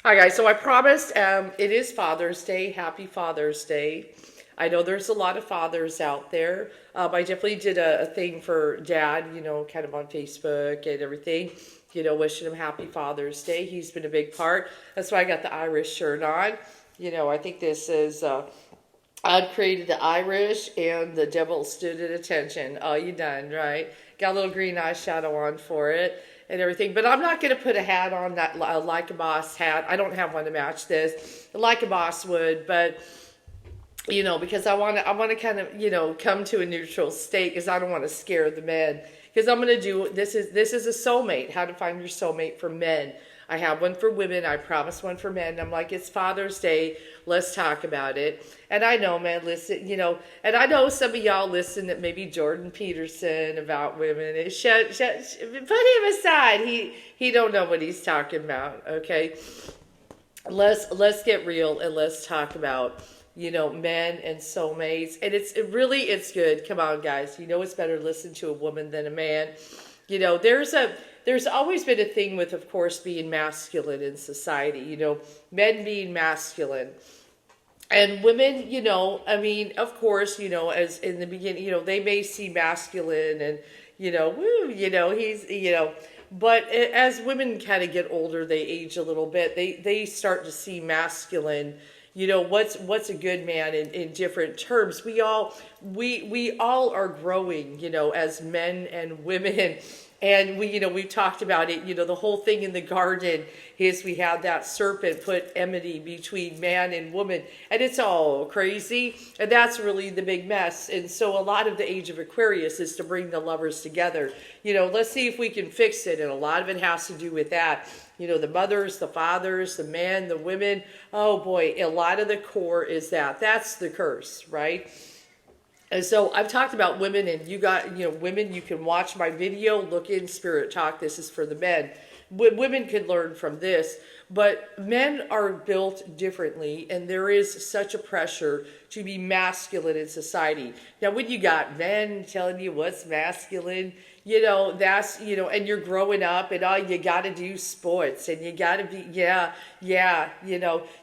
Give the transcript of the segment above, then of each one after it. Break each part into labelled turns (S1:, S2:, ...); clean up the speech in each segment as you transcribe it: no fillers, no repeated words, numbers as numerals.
S1: Hi guys, so I promised it is Father's Day. Happy Father's Day. I know there's a lot of fathers out there. I definitely did a thing for Dad, kind of on Facebook and everything, wishing him Happy Father's Day. He's been a big part. That's why I got the Irish shirt on. I think this is God created the Irish and the devil stood at attention. Oh, you done, right? Got a little green eyeshadow on for it and everything. But I'm not going to put a hat on that like a boss hat. I don't have one to match this. Like a boss would, but because I want to kind of, come to a neutral state because I don't want to scare the men. Because I'm going to do this is a soulmate, how to find your soulmate for men. I have one for women. I promised one for men. I'm like, it's Father's Day. Let's talk about it. And I know, man, listen, and I know some of y'all listen that maybe Jordan Peterson about women. Put him aside. He don't know what he's talking about. Okay, let's get real and let's talk about men and soulmates. And it's good. Come on, guys. It's better to listen to a woman than a man. There's always been a thing with, of course, being masculine in society. Men being masculine. And women, I mean, of course, as in the beginning, they may see masculine and, woo, he's, but as women kind of get older, they age a little bit. They start to see masculine. What's a good man in different terms. We all are growing, as men and women. And we've talked about it, the whole thing in the garden is we had that serpent put enmity between man and woman, and it's all crazy. And that's really the big mess. And so a lot of the age of Aquarius is to bring the lovers together. Let's see if we can fix it. And a lot of it has to do with that. The mothers, the fathers, the men, the women. Oh boy, a lot of the core is that. That's the curse, right? And so I've talked about women, and women, you can watch my video, look in Spirit Talk. This is for the men. Women can learn from this, but men are built differently, and there is such a pressure to be masculine in society. Now, when you got men telling you what's masculine, that's, and you're growing up and you got to do sports and you got to be,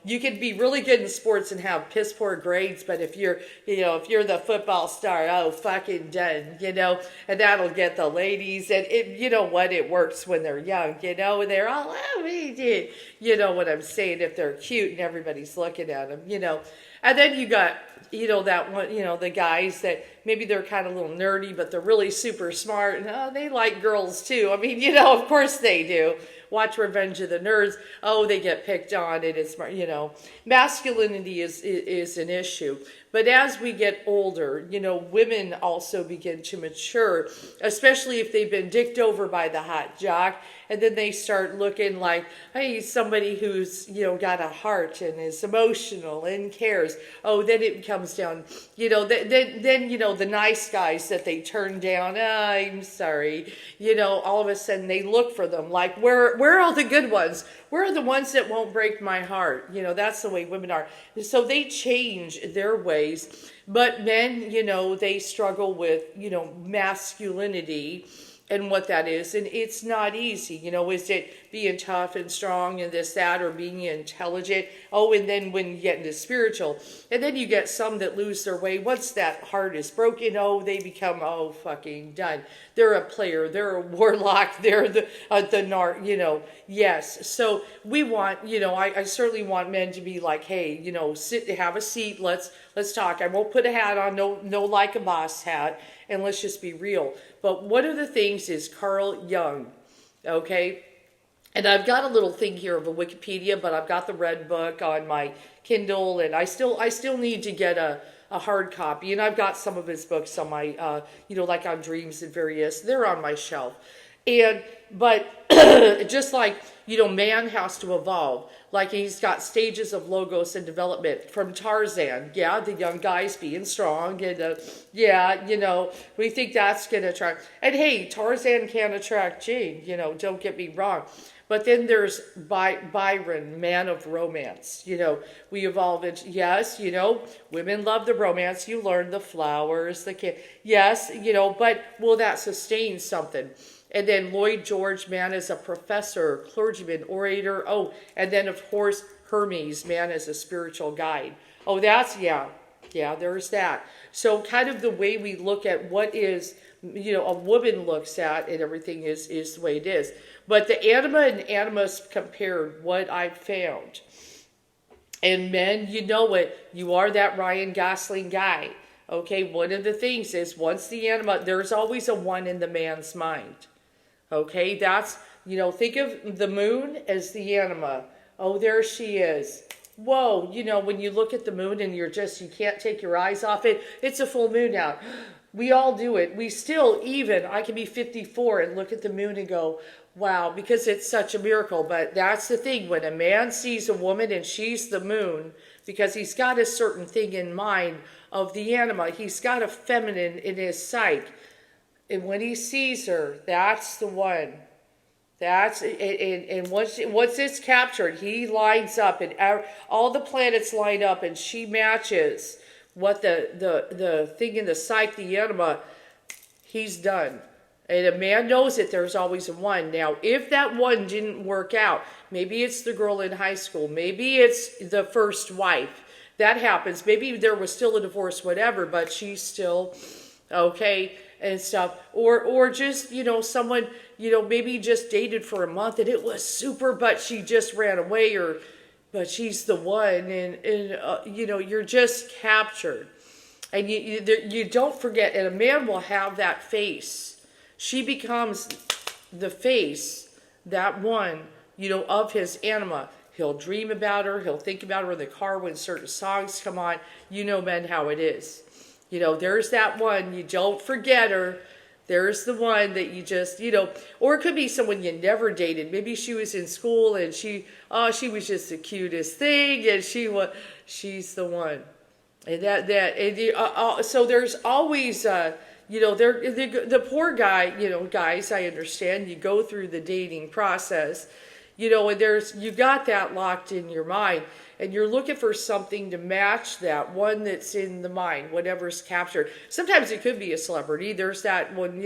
S1: you can be really good in sports and have piss poor grades, but if you're the football star, oh, fucking done, and that'll get the ladies. And it works when they're young, and they're all, oh, we did, what I'm saying, if they're cute and everybody's looking at them, and then you got, that one, the guys that maybe they're kind of a little nerdy, but they're really super smart. And they like girls too. I mean, of course they do. Watch Revenge of the Nerds. Oh, they get picked on, and it's, masculinity is an issue. But as we get older, women also begin to mature, especially if they've been dicked over by the hot jock. And then they start looking like, hey, somebody who's, got a heart and is emotional and cares. Oh, then it comes down, then the nice guys that they turn down, I'm sorry, all of a sudden they look for them. Like, where are all the good ones? Where are the ones that won't break my heart? That's the way women are. So they change their ways. But men, they struggle with, masculinity and what that is. And it's not easy. Is it being tough and strong and this, that, or being intelligent? Oh, and then when you get into spiritual, and then you get some that lose their way. Once that heart is broken, oh, they become, oh, fucking done. They're a player. They're a warlock. They're the yes. So we want, I certainly want men to be like, hey, have a seat. Let's talk. I won't put a hat on. No, like a boss hat. And let's just be real. But one of the things is Carl Jung, okay? And I've got a little thing here of a Wikipedia, but I've got the red book on my Kindle, and I still need to get a hard copy. And I've got some of his books on my, like on Dreams and various, they're on my shelf. But just like, man has to evolve. Like he's got stages of logos and development from Tarzan. Yeah, the young guys being strong. And we think that's going to attract. And hey, Tarzan can attract Jane, don't get me wrong. But then there's Byron, man of romance. We evolve into, yes, women love the romance. You learn the flowers, the kid. Yes, but will that sustain something? And then Lloyd George, man as a professor, clergyman, orator. Oh, and then of course Hermes, man as a spiritual guide. Oh, that's, yeah, there's that. So kind of the way we look at what is, a woman looks at and everything is the way it is. But the anima and animus compared, what I've found. And men, you know it, you are that Ryan Gosling guy. Okay, one of the things is once the anima, there's always a one in the man's mind. Okay, that's, think of the moon as the anima. Oh, there she is. Whoa, when you look at the moon and you can't take your eyes off it, it's a full moon out. We all do it. We still, I can be 54 and look at the moon and go, wow, because it's such a miracle. But that's the thing. When a man sees a woman and she's the moon, because he's got a certain thing in mind of the anima, he's got a feminine in his psyche. And when he sees her, that's the one. And once it's captured, he lines up and all the planets line up and she matches what the thing in the psyche, the anima, he's done. And a man knows it, there's always a one. Now, if that one didn't work out, maybe it's the girl in high school, maybe it's the first wife. That happens. Maybe there was still a divorce, whatever, but she's still okay and stuff. Or just, someone, maybe just dated for a month and it was super, but she just ran away, but she's the one, and you're just captured. And you don't forget, and a man will have that face. She becomes the face, that one, of his anima. He'll dream about her. He'll think about her in the car when certain songs come on. Men, how it is. There's that one. You don't forget her. There's the one that you just, or it could be someone you never dated. Maybe she was in school and she was just the cutest thing, and she's the one. And so there's always, the poor guy, guys, I understand, you go through the dating process, and you got that locked in your mind, and you're looking for something to match that one that's in the mind, whatever's captured. Sometimes it could be a celebrity. There's that one,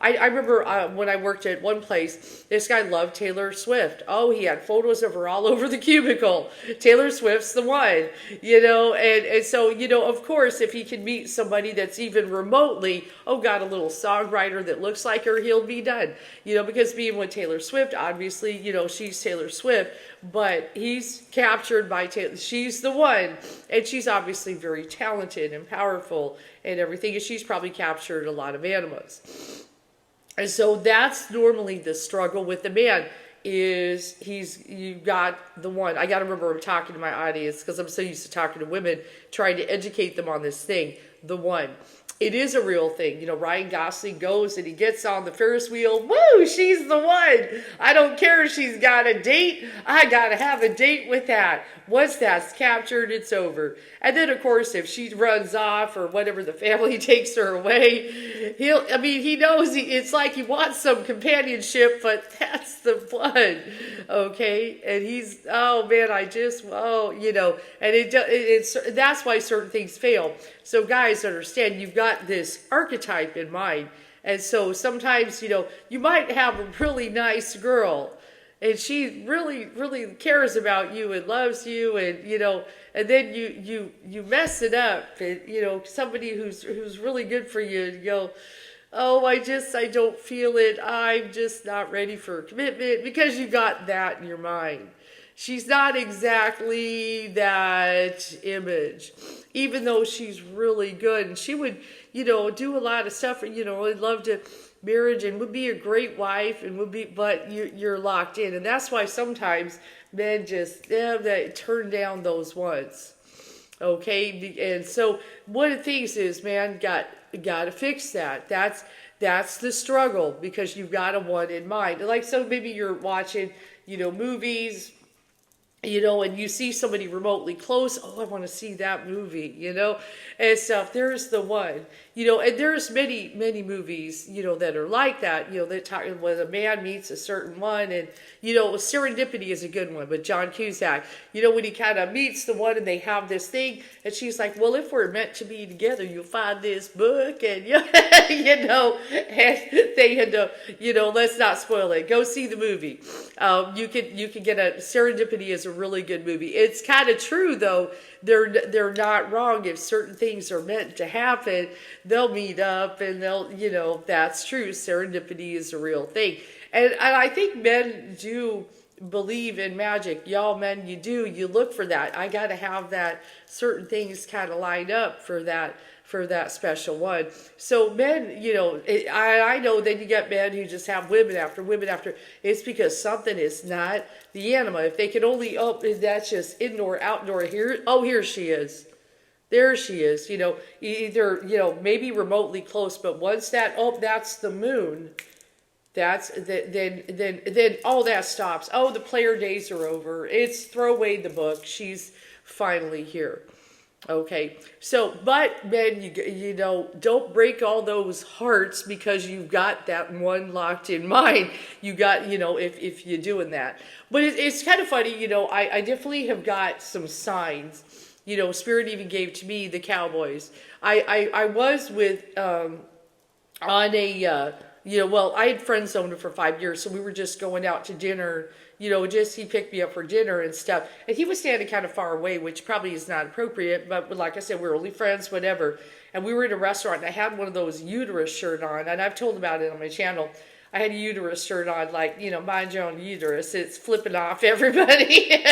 S1: I remember when I worked at one place, this guy loved Taylor Swift. Oh, he had photos of her all over the cubicle. Taylor Swift's the one, and so, of course, if he can meet somebody that's even remotely, got a little songwriter that looks like her, he'll be done. Because being with Taylor Swift, obviously, she's Taylor Swift, but he's captured by Taylor. She's the one, and she's obviously very talented and powerful and everything, and she's probably captured a lot of animals. And so that's normally the struggle with the man, is you got the one. I got to remember I'm talking to my audience because I'm so used to talking to women, trying to educate them on this thing, the one. It is a real thing. Ryan Gosling goes and he gets on the Ferris wheel. Woo, she's the one. I don't care if she's got a date. I got to have a date with that. Once that's captured, it's over. And then, of course, if she runs off or whatever, the family takes her away, he knows it's like he wants some companionship, but that's the one. Okay? And he's, and that's why certain things fail. So guys, understand, you've got this archetype in mind. And so sometimes, you might have a really nice girl and she really, really cares about you and loves you, and, and then you mess it up, and, somebody who's really good for you, and you go, oh, I don't feel it. I'm just not ready for commitment, because you got that in your mind. She's not exactly that image, even though she's really good. And she would, do a lot of stuff, I'd love to marriage and would be a great wife and but you're locked in. And that's why sometimes men just, they turn down those ones. Okay. And so one of the things is, man, got to fix that. That's the struggle, because you've got a one in mind. Like, so maybe you're watching, movies, and you see somebody remotely close. Oh, I want to see that movie, and stuff. There's the one, and there's many movies, that are like that, that talk when a man meets a certain one, and, Serendipity is a good one, but John Cusack, when he kind of meets the one and they have this thing, and she's like, well, if we're meant to be together, you'll find this book, and, and they had to, let's not spoil it. Go see the movie. You can get Serendipity is a really good movie. It's kind of true, though. They're not wrong. If certain things are meant to happen, they'll meet up, and that's true. Serendipity is a real thing. And I think men do believe in magic. Y'all men, you look for that. I got to have that, certain things kind of lined up for that special one. So men, I know that you get men who just have women after women after. It's because something is not the anima. If they can only, that's just indoor, outdoor. Here she is. There she is. Either, maybe remotely close, but once that's the moon. Then all that stops. Oh, the player days are over. It's throw away the book. She's finally here. Okay, so, but men, don't break all those hearts because you've got that one locked in mind. You got, if you're doing that. But it's kind of funny, I definitely have got some signs. Spirit even gave to me the Cowboys. I was with, on a, I had friend zoned her for 5 years, so we were just going out to dinner. He picked me up for dinner and stuff. And he was standing kind of far away, which probably is not appropriate. But like I said, we're only friends, whatever. And we were in a restaurant, and I had one of those uterus shirt on. And I've told about it on my channel. I had a uterus shirt on, like, mind your own uterus. It's flipping off everybody.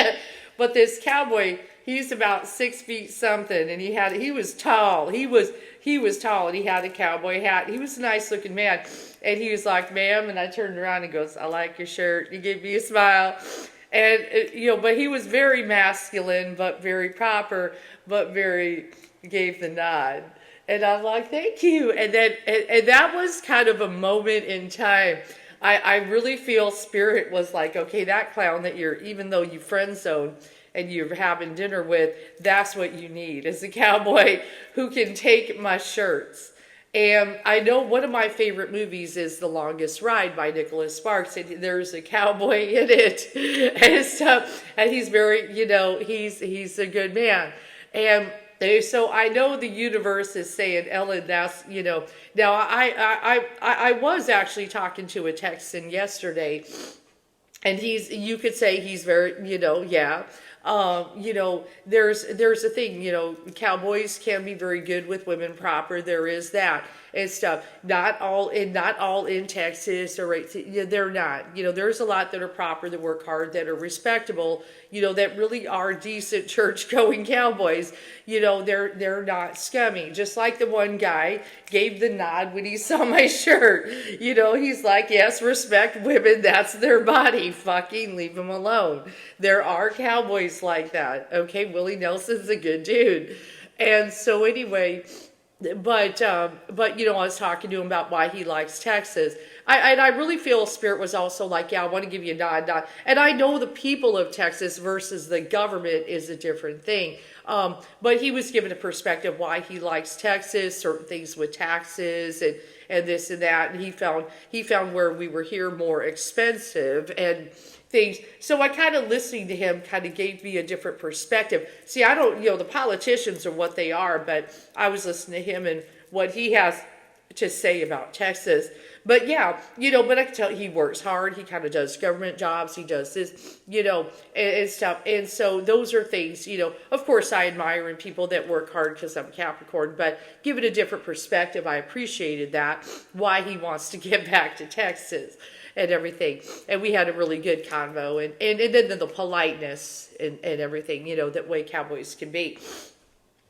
S1: But this cowboy, he's about 6 feet something. And he was tall. He was tall, and he had a cowboy hat. He was a nice looking man. And he was like, ma'am, and I turned around and goes, I like your shirt. He gave me a smile. And, but he was very masculine, but very proper, but gave the nod. And I'm like, thank you. And that was kind of a moment in time. I really feel Spirit was like, okay, that clown that even though you friend zone and you're having dinner with, that's what you need, is a cowboy who can take my shirts. And I know one of my favorite movies is The Longest Ride by Nicholas Sparks, and there's a cowboy in it and stuff. And he's very, he's a good man. And so I know the universe is saying, Ellen, that's, Now I was actually talking to a Texan yesterday, and you could say he's very, yeah. There's a thing, cowboys can be very good with women proper. There is that and stuff. Not all in Texas or they're not. There's a lot that are proper, that work hard, that are respectable. That really are decent church-going cowboys. They're not scummy. Just like the one guy gave the nod when he saw my shirt. He's like, yes, respect women. That's their body. Fucking leave them alone. There are cowboys like that. Okay, Willie Nelson's a good dude. And so anyway, but I was talking to him about why he likes Texas. I really feel Spirit was also like, yeah, I want to give you a nod. And I know the people of Texas versus the government is a different thing. But he was given a perspective why he likes Texas, certain things with taxes and this and that. And he found where we were here more expensive and things. So I kind of listening to him kind of gave me a different perspective. See, I don't, the politicians are what they are, but I was listening to him and what he has to say about Texas. But yeah, but I can tell he works hard. He kind of does government jobs. He does this, and stuff. And so those are things, of course I admire in people that work hard because I'm a Capricorn, but give it a different perspective. I appreciated that, why he wants to get back to Texas and everything. And we had a really good convo and then the politeness and everything, that way cowboys can be.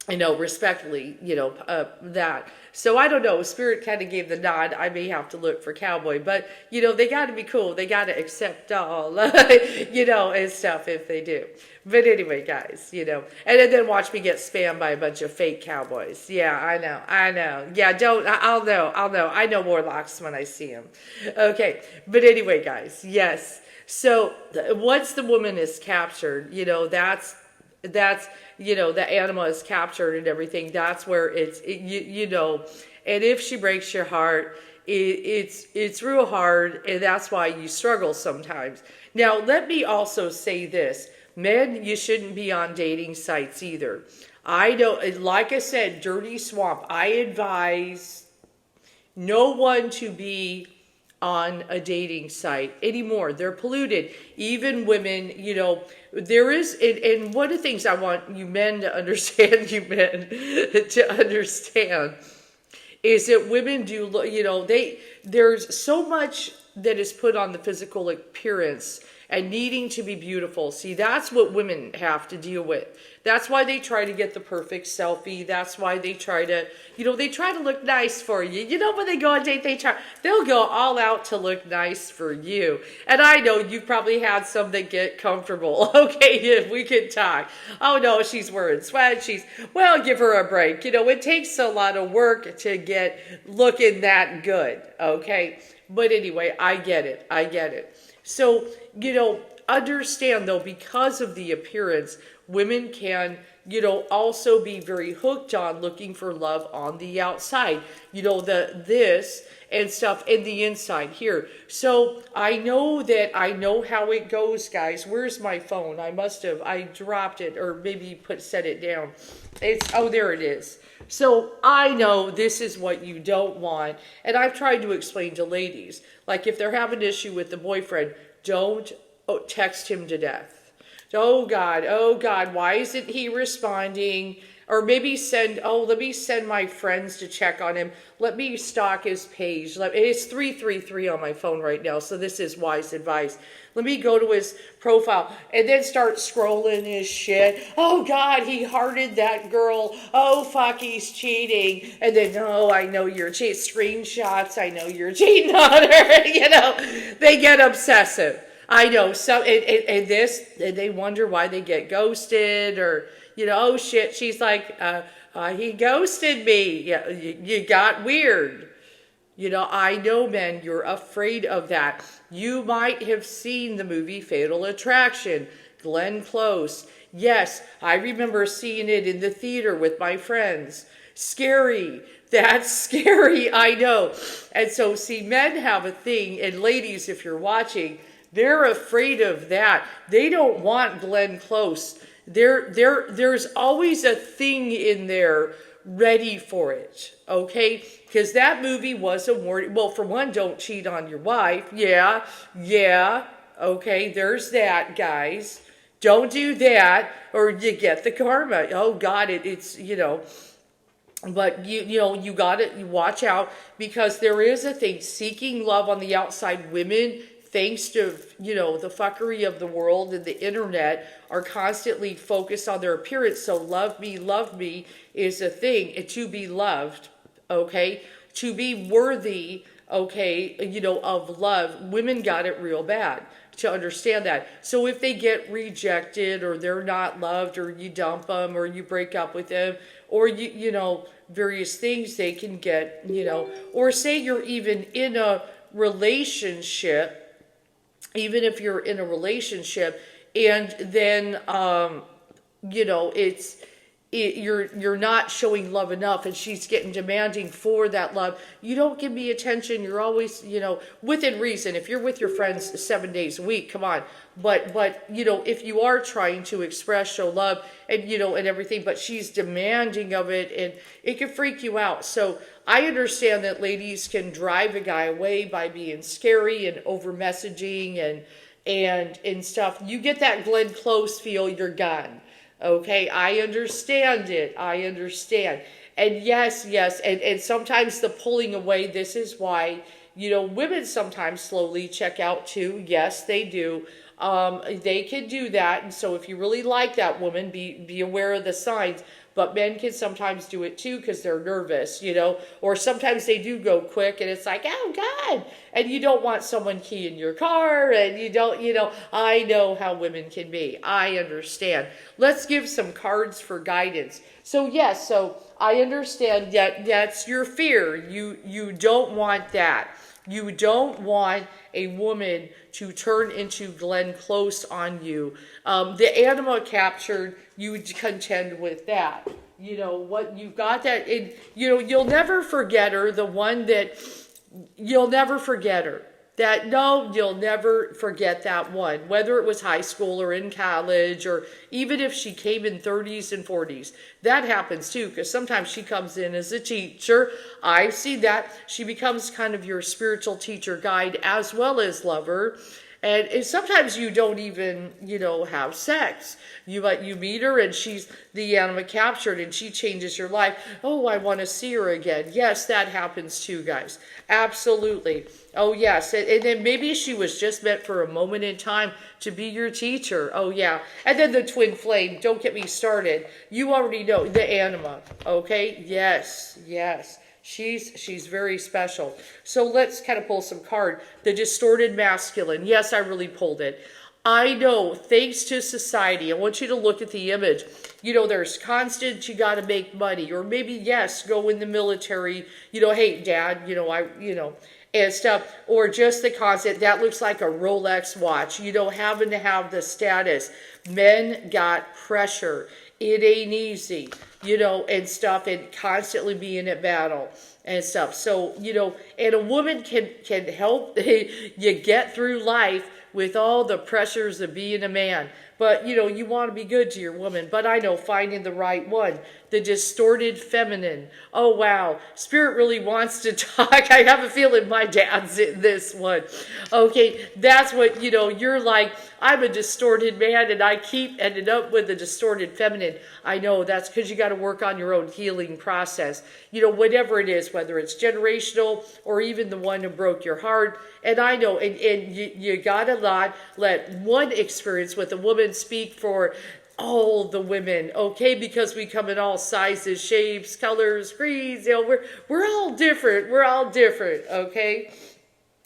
S1: Respectfully, that. So I don't know, Spirit kind of gave the nod. I may have to look for cowboy, but, they got to be cool. They got to accept all, and stuff if they do. But anyway, guys, and then watch me get spammed by a bunch of fake cowboys. Yeah, I know. Yeah, I'll know. I know warlocks when I see them. Okay, but anyway, guys, yes. So once the woman is captured, that's the anima is captured and everything. That's where And if she breaks your heart, it's real hard, and that's why you struggle sometimes. Now, let me also say this. Men, you shouldn't be on dating sites either. I don't, like I said, dirty swamp. I advise no one to be on a dating site anymore. They're polluted. Even women, there is, and one of the things I want you men to understand, is that women do, there's so much that is put on the physical appearance and needing to be beautiful. See, that's what women have to deal with. That's why they try to get the perfect selfie. That's why they try to, they try to look nice for you. When they go on a date, they'll go all out to look nice for you. And I know you've probably had some that get comfortable. Okay, if we can talk. Oh no, she's wearing sweats. Well, give her a break. It takes a lot of work to get looking that good. Okay. But anyway, I get it. So, understand though, because of the appearance, women can, also be very hooked on looking for love on the outside, this and stuff in the inside here. So I know how it goes, guys. Where's my phone? I dropped it, or maybe set it down. There it is. So I know this is what you don't want. And I've tried to explain to ladies, like if they're having an issue with the boyfriend, don't text him to death. Oh God, why isn't he responding? Or maybe let me send my friends to check on him. Let me stalk his page. It's 333 on my phone right now, so this is wise advice. Let me go to his profile and then start scrolling his shit. Oh God, he hearted that girl. Oh fuck, he's cheating. And then, I know you're cheating. Screenshots, I know you're cheating on her. They get obsessive. I know. So, and they wonder why they get ghosted, or, oh shit, she's like, he ghosted me. Yeah, you got weird. I know, men, you're afraid of that. You might have seen the movie Fatal Attraction, Glenn Close. Yes, I remember seeing it in the theater with my friends. Scary. That's scary, I know. And so, see, men have a thing, and ladies, if you're watching, they're afraid of that. They don't want Glenn Close. There's always a thing in there ready for it, okay? Because that movie was a warning. Well, for one, don't cheat on your wife. Yeah, okay, there's that, guys. Don't do that, or you get the karma. Oh God, it's But you got it. You watch out, because there is a thing, seeking love on the outside. Women, thanks to, the fuckery of the world and the internet, are constantly focused on their appearance. So love me is a thing. And to be loved, okay? To be worthy, okay, of love. Women got it real bad to understand that. So if they get rejected, or they're not loved, or you dump them, or you break up with them, or various things they can get, or say you're even in a relationship, even if you're in a relationship, and then you're not showing love enough, and she's getting demanding for that love. You don't give me attention. You're always, within reason. If you're with your friends 7 days a week, come on. But if you are trying to show love, and and everything, but she's demanding of it, and it can freak you out. So I understand that ladies can drive a guy away by being scary and over messaging and stuff. You get that Glenn Close feel, you're gone. Okay, I understand it. I understand. And yes, and sometimes the pulling away, this is why, women sometimes slowly check out too. Yes, they do. They can do that. And so if you really like that woman, be aware of the signs. But men can sometimes do it too, because they're nervous, or sometimes they do go quick, and it's like, oh God, and you don't want someone keying your car, and you don't, I know how women can be. I understand. Let's give some cards for guidance. So yes, I understand that that's your fear. You don't want that. You don't want a woman to turn into Glenn Close on you. The anima captured, you would contend with that. You know, what you've got that, in, you know, you'll never forget her, the one that, you'll never forget her. That, no, you'll never forget that one, whether it was high school or in college, or even if she came in 30s and 40s. That happens too, because sometimes she comes in as a teacher. I see that. She becomes kind of your spiritual teacher guide as well as lover. And sometimes you don't even, you know, have sex. You meet her and she's the anima captured and she changes your life. Oh, I want to see her again. Yes, that happens too, guys. Absolutely. Oh, yes. And then maybe she was just meant for a moment in time to be your teacher. Oh, yeah. And then the twin flame. Don't get me started. You already know the anima. Okay? Yes. Yes. She's very special. So let's kind of pull some card. The distorted masculine. Yes, I really pulled it. I know, thanks to society, I want you to look at the image. You know, there's constant, you got to make money. Or maybe, yes, go in the military. You know, hey, Dad, and stuff. Or just the constant, that looks like a Rolex watch. You know, having to have the status. Men got pressure. It ain't easy, you know, and stuff, and constantly being at battle and stuff. So, you know, and a woman can help you get through life with all the pressures of being a man. But, you know, you want to be good to your woman. But I know finding the right one, the distorted feminine. Oh, wow. Spirit really wants to talk. I have a feeling my dad's in this one. Okay, that's what, you know, you're like, I'm a distorted man and I keep ending up with a distorted feminine. I know that's because you got to work on your own healing process. You know, whatever it is, whether it's generational or even the one who broke your heart. And I know, and you got to not let one experience with a woman speak for all the women, okay? Because we come in all sizes, shapes, colors, creeds. You know, we're all different. We're all different, okay?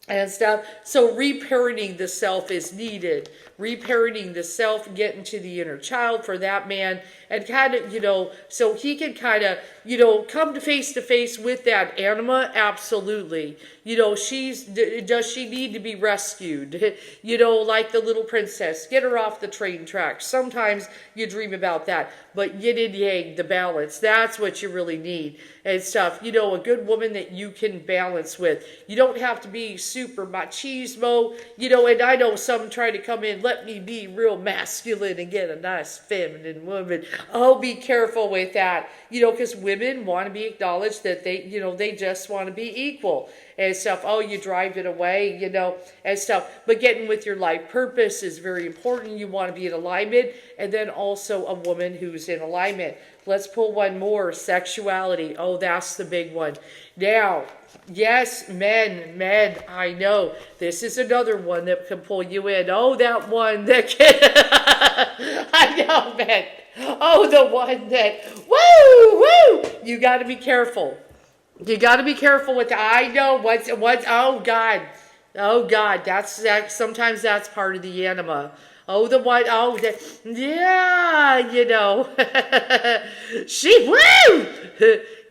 S1: And stuff. So reparenting the self is needed. Reparenting the self, getting to the inner child for that man, and kind of, you know, so he can kind of, you know, come to face with that anima. Absolutely. You know, does she need to be rescued? You know, like the little princess, get her off the train tracks. Sometimes you dream about that, but yin and yang, the balance, that's what you really need and stuff. You know, a good woman that you can balance with. You don't have to be super machismo, you know, and I know some try to come in, let me be real masculine and get a nice feminine woman. Oh, be careful with that, you know, because women want to be acknowledged that they, you know, they just want to be equal and stuff. Oh, you drive it away, you know, and stuff. But getting with your life purpose is very important. You want to be in alignment, and then also a woman who's in alignment. Let's pull one more, sexuality. Oh, that's the big one. Now, yes, men, I know. This is another one that can pull you in. Oh, that one that can, I know, men. Oh, the one that, woo, you got to be careful. You got to be careful with that. I know what's, oh God, that, sometimes that's part of the anima. Oh, the one, oh, yeah, you know, woo!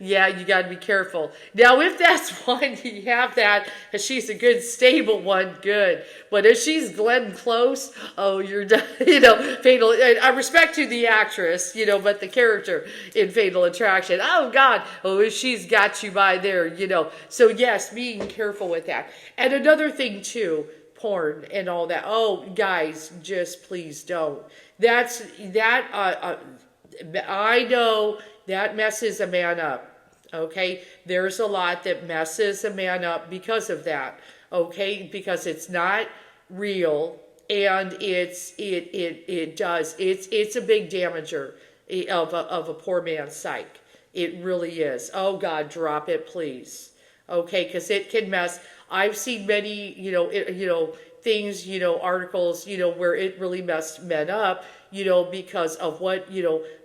S1: Yeah, you got to be careful. Now, if that's one, you have that, and she's a good, stable one, good. But if she's Glenn Close, oh, you're done, you know, Fatal, I respect to the actress, you know, but the character in Fatal Attraction, oh, God, oh, if she's got you by there, you know. So, yes, being careful with that. And another thing, too, porn and all that. Oh, guys, just please don't. I know that messes a man up. Okay, there's a lot that messes a man up because of that. Okay, because it's not real, and it's a big damager of a poor man's psyche. It really is. Oh God, drop it, please. Okay, because it can mess. I've seen many, things, articles, where it really messed men up, because of what,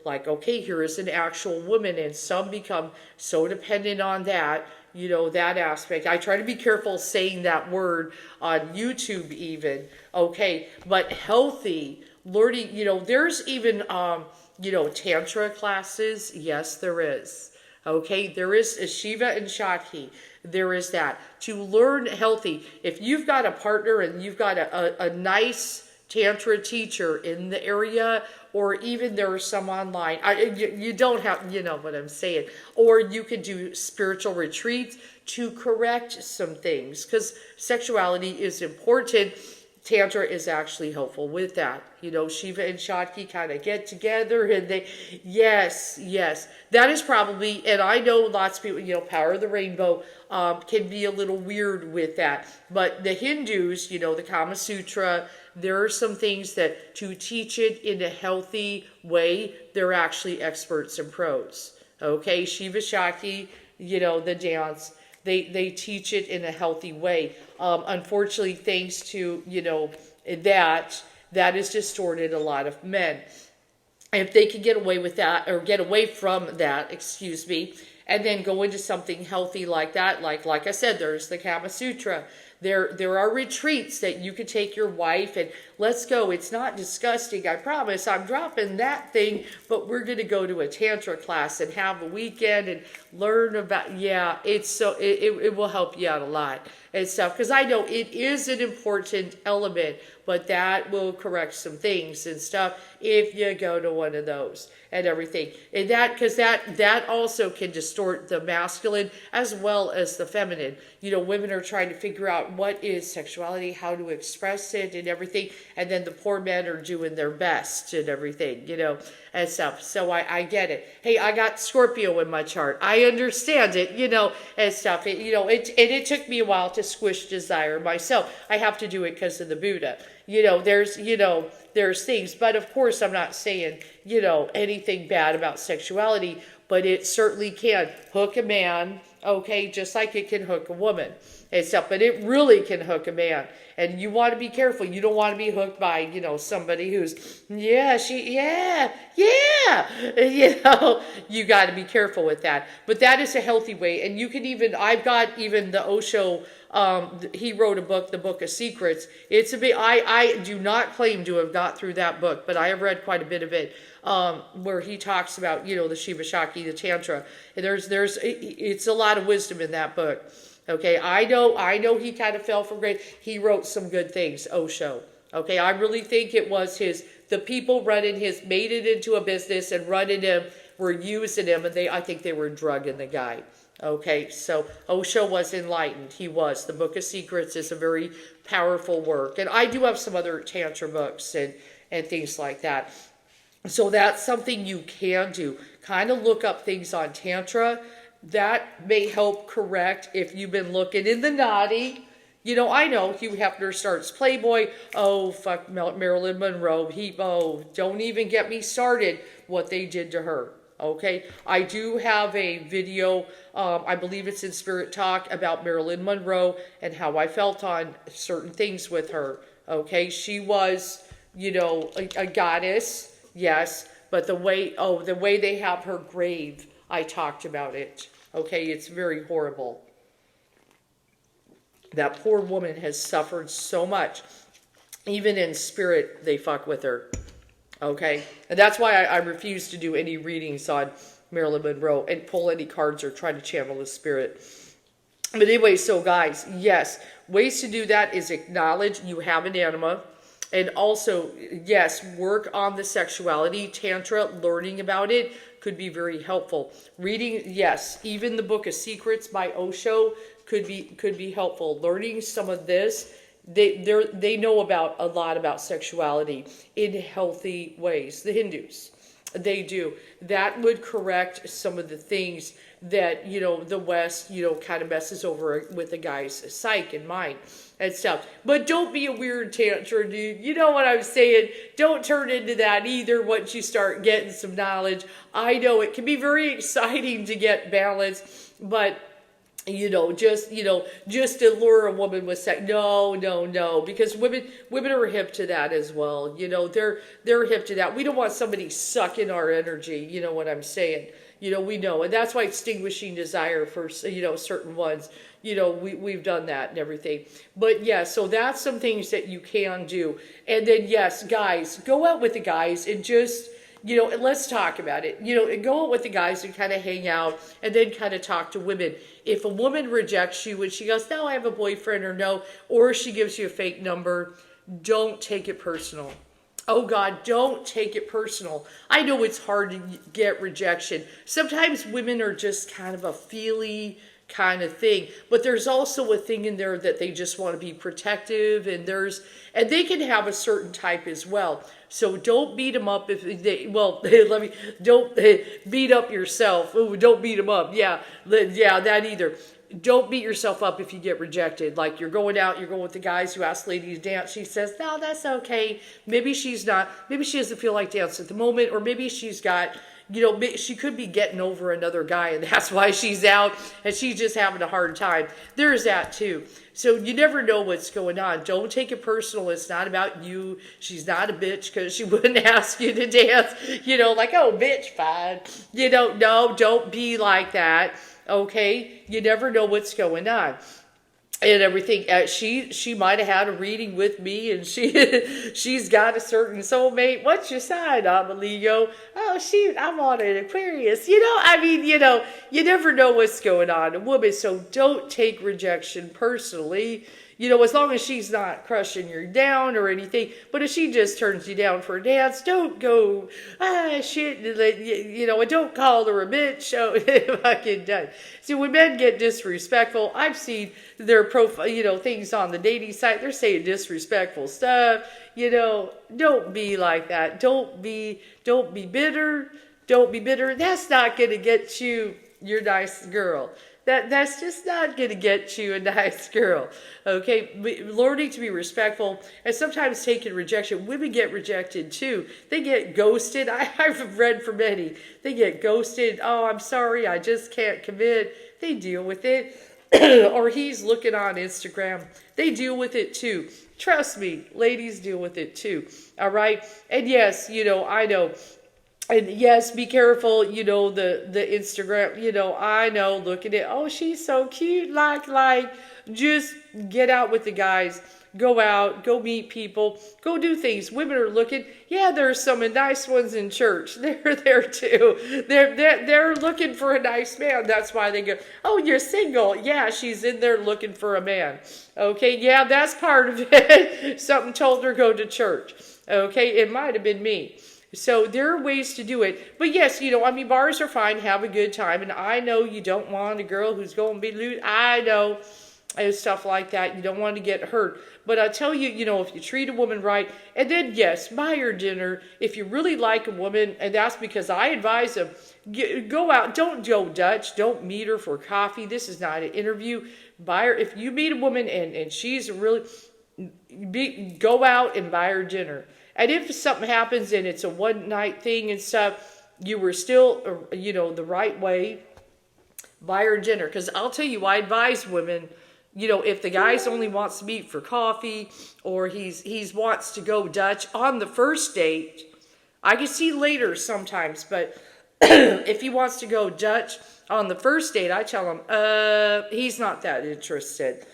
S1: like, okay, here is an actual woman, and some become so dependent on that, that aspect. I try to be careful saying that word on YouTube even, okay, but healthy, learning, there's even, Tantra classes. Yes, there is. Okay, there is a Shiva and Shakti. There is that. To learn healthy, if you've got a partner and you've got a nice Tantra teacher in the area, or even there are some online, you don't have, you know what I'm saying, or you can do spiritual retreats to correct some things, because sexuality is important. Tantra is actually helpful with that. You know, Shiva and Shakti kind of get together and they, yes, yes. That is probably, and I know lots of people, you know, Power of the Rainbow can be a little weird with that. But the Hindus, you know, the Kama Sutra, there are some things that to teach it in a healthy way, they're actually experts and pros. Okay, Shiva Shakti, you know, the dance. They teach it in a healthy way. Unfortunately, thanks to, you know, that has distorted a lot of men. If they can get away with that, or get away from that, excuse me, and then go into something healthy like that, like I said, there's the Kama Sutra. There are retreats that you could take your wife and let's go. It's not disgusting, I promise. I'm dropping that thing, but we're going to go to a Tantra class and have a weekend and learn about, yeah, it's so, it will help you out a lot and stuff. Because I know it is an important element, but that will correct some things and stuff if you go to one of those and everything. And that, because that also can distort the masculine as well as the feminine. You know, women are trying to figure out what is sexuality, how to express it and everything. And then the poor men are doing their best and everything, you know, and stuff. So I get it. Hey, I got Scorpio in my chart. I understand it, you know, and stuff. It took me a while to squish desire myself. I have to do it because of the Buddha. There's things, but of course I'm not saying, you know, anything bad about sexuality, but it certainly can hook a man, okay, just like it can hook a woman and stuff, but it really can hook a man. And you want to be careful. You don't want to be hooked by, you know, somebody who's, yeah, you know, you got to be careful with that. But that is a healthy way. And you can even, I've got even the Osho, he wrote a book, The Book of Secrets. It's a bit, I do not claim to have got through that book, but I have read quite a bit of it, where he talks about, you know, the Shiva Shakti, the Tantra. And it's a lot of wisdom in that book. Okay, I know he kind of fell from grace. He wrote some good things, Osho. Okay, I really think it was the people running made it into a business and running him, were using him, and I think they were drugging the guy. Okay, so Osho was enlightened. He was. The Book of Secrets is a very powerful work. And I do have some other Tantra books and things like that. So that's something you can do. Kind of look up things on Tantra. That may help correct if you've been looking in the naughty. You know, I know Hugh Hefner starts Playboy. Oh, fuck Marilyn Monroe. Don't even get me started what they did to her. Okay, I do have a video, I believe it's in Spirit Talk, about Marilyn Monroe and how I felt on certain things with her. Okay, she was, you know, a goddess, yes, but the way they have her grave, I talked about it. Okay, it's very horrible. That poor woman has suffered so much. Even in spirit, they fuck with her. Okay, and that's why I refuse to do any readings on Marilyn Monroe and pull any cards or try to channel the spirit. But anyway, so guys, yes, ways to do that is acknowledge you have an anima. And also, yes, work on the sexuality. Tantra, learning about it could be very helpful. Reading, yes, even the Book of Secrets by Osho could be helpful. Learning some of this, they know about a lot about sexuality in healthy ways. The Hindus, they do. That would correct some of the things that, you know, the West, you know, kind of messes over with the guy's psyche and mind and stuff. But don't be a weird Tantra dude. You know what I'm saying? Don't turn into that either once you start getting some knowledge. I know it can be very exciting to get balance, but just to lure a woman with sex. No, because women are hip to that as well. You know, they're hip to that. We don't want somebody sucking our energy. You know what I'm saying? You know, we know, and that's why extinguishing desire for, you know, certain ones, you know, we've done that and everything. But yeah, so that's some things that you can do. And then yes, guys, go out with the guys and just, and let's talk about it. And go out with the guys and kind of hang out and then kind of talk to women. If a woman rejects you when she goes, no, I have a boyfriend, or no, or she gives you a fake number, don't take it personal. Oh God, don't take it personal. I know it's hard to get rejection. Sometimes women are just kind of a feely kind of thing, but there's also a thing in there that they just want to be protective, and they can have a certain type as well. So don't beat them up if they, don't beat up yourself. Oh, don't beat them up. Yeah, that either. Don't beat yourself up if you get rejected. Like you're going with the guys who ask ladies to dance. She says, no, that's okay. Maybe she doesn't feel like dancing at the moment, or maybe she's got, she could be getting over another guy and that's why she's out and she's just having a hard time. There's that too. So you never know what's going on. Don't take it personal. It's not about you. She's not a bitch because she wouldn't ask you to dance, like, oh, bitch, fine. No, don't be like that. Okay, you never know what's going on and everything. She might have had a reading with me, and she's got a certain soulmate. What's your sign? I'm a Leo. Oh shoot, I'm on an Aquarius. You never know what's going on, a woman. So don't take rejection personally. As long as she's not crushing you down or anything. But if she just turns you down for a dance, don't go, shit, and don't call her a bitch. Oh, fucking done. See, when men get disrespectful, I've seen their profile, things on the dating site, they're saying disrespectful stuff. Don't be like that. Don't be bitter. Don't be bitter. That's not going to get you your nice girl. That's just not going to get you a nice girl. Okay? Learning to be respectful and sometimes taking rejection. Women get rejected too. They get ghosted. I've read from many. They get ghosted. Oh, I'm sorry. I just can't commit. They deal with it. Or he's looking on Instagram. They deal with it too. Trust me. Ladies deal with it too. All right? And yes, I know. And yes, be careful, the Instagram, I know, look at it. Oh, she's so cute. Like, just get out with the guys. Go out, go meet people, go do things. Women are looking. Yeah, there's some nice ones in church. They're there too. They're looking for a nice man. That's why they go, oh, you're single. Yeah, she's in there looking for a man. Okay, yeah, that's part of it. Something told her go to church. Okay, it might have been me. So there are ways to do it. But yes, bars are fine. Have a good time. And I know you don't want a girl who's going to be lewd. I know. And stuff like that. You don't want to get hurt. But I tell you, if you treat a woman right, and then yes, buy her dinner. If you really like a woman, and that's because I advise them, go out. Don't go Dutch. Don't meet her for coffee. This is not an interview. Buy her. If you meet a woman and she's really, go out and buy her dinner. And if something happens and it's a one-night thing and stuff, you were still, the right way, buy her dinner. Because I'll tell you, I advise women, if the guy's only wants to meet for coffee or he's wants to go Dutch on the first date, I can see later sometimes, but if he wants to go Dutch on the first date, I tell him, he's not that interested.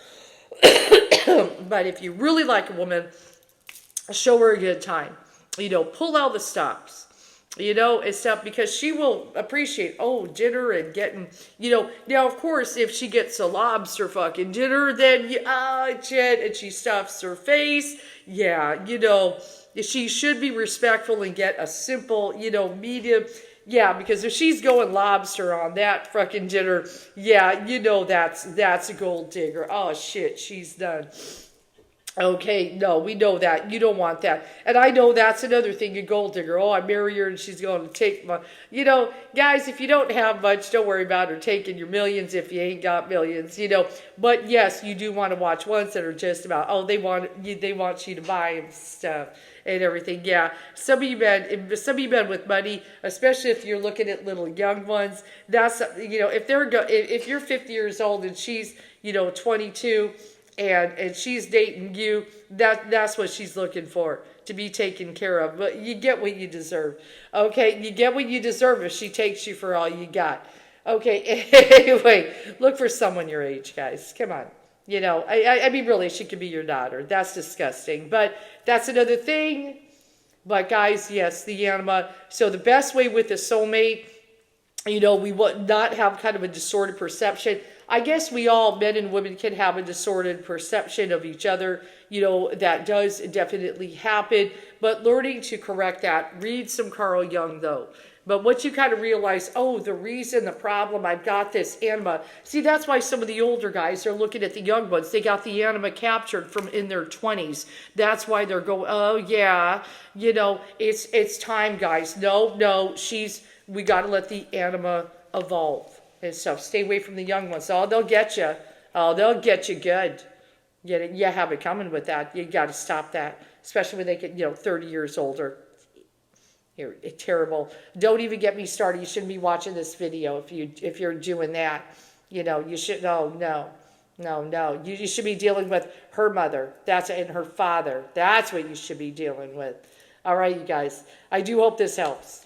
S1: But if you really like a woman, show her a good time. Pull out the stops. And stuff, because she will appreciate, dinner and getting, now of course, if she gets a lobster fucking dinner, then, shit, and she stuffs her face, she should be respectful and get a simple, medium, because if she's going lobster on that fucking dinner, that's a gold digger. Oh shit, she's done. Okay, no, we know that. You don't want that. And I know that's another thing, a gold digger. Oh, I marry her and she's going to take my... guys, if you don't have much, don't worry about her taking your millions if you ain't got millions, But yes, you do want to watch ones that are just about, they want you to buy them stuff and everything. Yeah, some of you men with money, especially if you're looking at little young ones, that's, if you're 50 years old and she's, 22... And she's dating you, that's what she's looking for, to be taken care of. But you get what you deserve. Okay, you get what you deserve if she takes you for all you got. Okay, anyway, look for someone your age, guys. Come on. I mean, really, she could be your daughter. That's disgusting. But that's another thing. But guys, yes, the anima. So the best way with the soulmate, you know, we would not have kind of a distorted perception. I guess we all, men and women, can have a distorted perception of each other. You know, that does definitely happen. But learning to correct that, read some Carl Jung though. But once you kind of realize, oh, the reason, the problem, I've got this anima. See, that's why some of the older guys are looking at the young ones. They got the anima captured from in their 20s. That's why they're going, oh, yeah, you know, it's time, guys. No, we got to let the anima evolve and stuff. Stay away from the young ones. Oh, they'll get you. Oh, they'll get you good. You have it coming with that. You got to stop that, especially when they get, 30 years older. It's terrible. Don't even get me started. You shouldn't be watching this video if you're doing that. You should. No. You should be dealing with her mother. And her father. That's what you should be dealing with. All right, you guys. I do hope this helps.